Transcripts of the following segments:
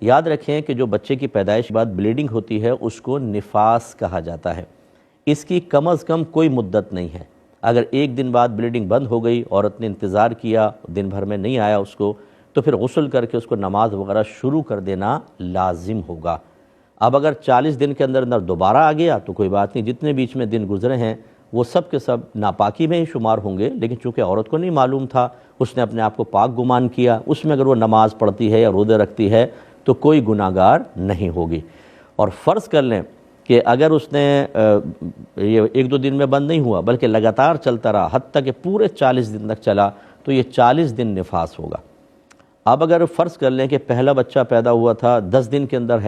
یاد رکھیں کہ جو بچے کی پیدائش کے بعد بلیڈنگ ہوتی ہے اس کو نفاس کہا جاتا ہے۔ اس کی کم از کم کوئی مدت نہیں ہے۔ اگر ایک دن بعد بلیڈنگ بند ہو گئی، عورت نے انتظار کیا، دن بھر میں نہیں آیا اس کو، تو پھر غسل کر کے اس کو نماز وغیرہ شروع کر دینا لازم ہوگا۔ اب اگر 40 دن کے اندر دوبارہ آ گیا تو کوئی بات نہیں، جتنے بیچ میں دن گزرے ہیں وہ سب کے سب ناپاکی میں ہی شمار ہوں گے، لیکن چونکہ عورت کو نہیں معلوم تھا، اس نے اپنے آپ کو پاک گمان کیا، اس میں اگر وہ نماز پڑھتی ہے یا روزے رکھتی ہے تو کوئی گناہگار نہیں ہوگی۔ اور فرض کر لیں کہ اگر اس نے یہ ایک دو دن میں بند نہیں ہوا بلکہ لگاتار چلتا رہا حتیٰ کہ پورے 40 دن تک چلا تو یہ 40 دن نفاس ہوگا۔ اب اگر فرض کر لیں کہ پہلا بچہ پیدا ہوا تھا، 10 دن کے اندر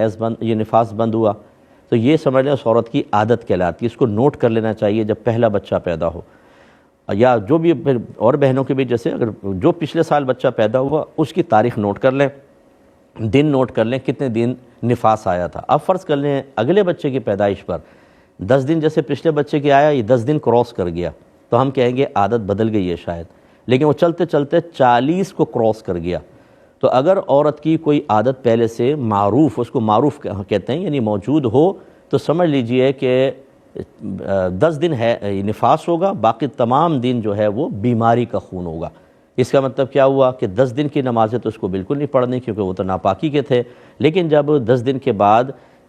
یہ نفاس بند ہوا، تو یہ سمجھ لیں اس عورت کی عادت کہلاتی ہے، اس کو نوٹ کر لینا چاہیے جب پہلا بچہ پیدا ہو، یا جو بھی اور بہنوں کے بھی جیسے اگر جو پچھلے سال بچہ پیدا ہوا اس کی تاریخ نوٹ کر لیں، دن نوٹ کر لیں کتنے دن نفاس آیا تھا۔ اب فرض کر لیں اگلے بچے کی پیدائش پر 10 دن جیسے پچھلے بچے کی آیا، یہ 10 دن کراس کر گیا تو ہم کہیں گے عادت بدل گئی ہے شاید، لیکن وہ چلتے چلتے 40 کو کراس کر گیا تو اگر عورت کی کوئی عادت پہلے سے معروف، اس کو معروف کہتے ہیں، یعنی موجود ہو، تو سمجھ لیجئے کہ 10 دن ہے نفاس ہوگا، باقی تمام دن جو ہے وہ بیماری کا خون ہوگا۔ اس کا مطلب کیا ہوا کہ 10 دن کی نمازیں تو اس کو بالکل نہیں پڑھنی کیونکہ وہ تو ناپاکی کے تھے، لیکن جب 10 دن کے بعد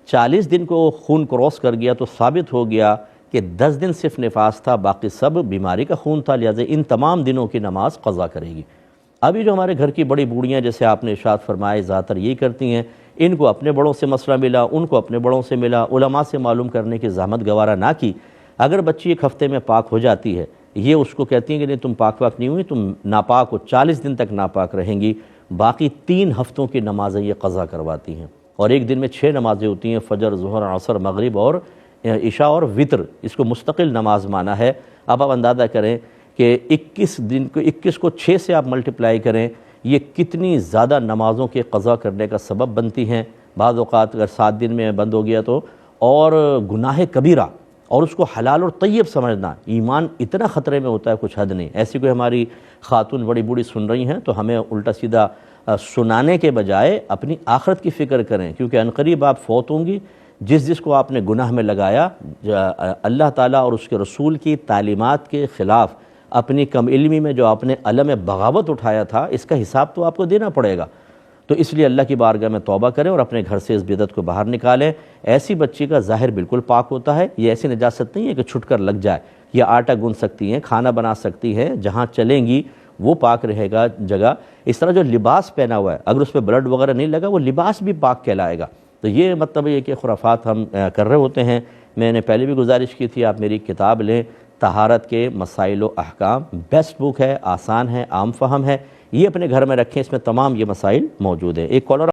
40 دن کو خون کراس کر گیا تو ثابت ہو گیا کہ 10 دن صرف نفاس تھا، باقی سب بیماری کا خون تھا، لہذا ان تمام دنوں کی نماز قضا کرے گی۔ ابھی جو ہمارے گھر کی بڑی بوڑھیاں جیسے آپ نے ارشاد فرمائے زیادہ تر یہی کرتی ہیں، ان کو اپنے بڑوں سے مسئلہ ملا، ان کو اپنے بڑوں سے ملا، علماء سے معلوم کرنے کی زحمت گوارہ نہ کی۔ اگر بچی ایک ہفتے میں پاک ہو جاتی ہے، یہ اس کو کہتی ہیں کہ نہیں تم پاک نہیں ہوئی، تم ناپاک ہو، 40 دن تک ناپاک رہیں گی، باقی 3 ہفتوں کی نمازیں یہ قضا کرواتی ہیں، اور ایک دن میں 6 نمازیں ہوتی ہیں، فجر، ظہر، عصر، مغرب اور عشاء اور وتر، اس کو مستقل نماز مانا ہے۔ اب آپ اندازہ کریں کہ 21 کو 6 سے آپ ملٹیپلائی کریں، یہ کتنی زیادہ نمازوں کے قضا کرنے کا سبب بنتی ہیں۔ بعض اوقات اگر 7 دن میں بند ہو گیا تو، اور گناہ کبیرہ اور اس کو حلال اور طیب سمجھنا، ایمان اتنا خطرے میں ہوتا ہے کچھ حد نہیں۔ ایسی کوئی ہماری خاتون بڑی بوڑھی سن رہی ہیں تو ہمیں الٹا سیدھا سنانے کے بجائے اپنی آخرت کی فکر کریں، کیونکہ عنقریب آپ فوت ہوں گی۔ جس کو آپ نے گناہ میں لگایا، اللہ تعالیٰ اور اس کے رسول کی تعلیمات کے خلاف اپنی کم علمی میں جو آپ نے علم بغاوت اٹھایا تھا، اس کا حساب تو آپ کو دینا پڑے گا۔ تو اس لیے اللہ کی بارگاہ میں توبہ کریں اور اپنے گھر سے اس بدعت کو باہر نکالیں۔ ایسی بچی کا ظاہر بالکل پاک ہوتا ہے، یہ ایسی نجاست نہیں ہے کہ چھٹ کر لگ جائے، یہ آٹا گون سکتی ہیں، کھانا بنا سکتی ہیں، جہاں چلیں گی وہ پاک رہے گا جگہ۔ اس طرح جو لباس پہنا ہوا ہے اگر اس پہ بلڈ وغیرہ نہیں لگا وہ لباس بھی پاک کہلائے گا۔ تو یہ مطلب یہ کہ خرافات ہم کر رہے ہوتے ہیں۔ میں نے پہلے بھی گزارش کی تھی آپ میری کتاب لیں، طہارت کے مسائل و احکام، بیسٹ بک ہے، آسان ہے، عام فہم ہے، یہ اپنے گھر میں رکھیں، اس میں تمام یہ مسائل موجود ہیں۔ ایک کالر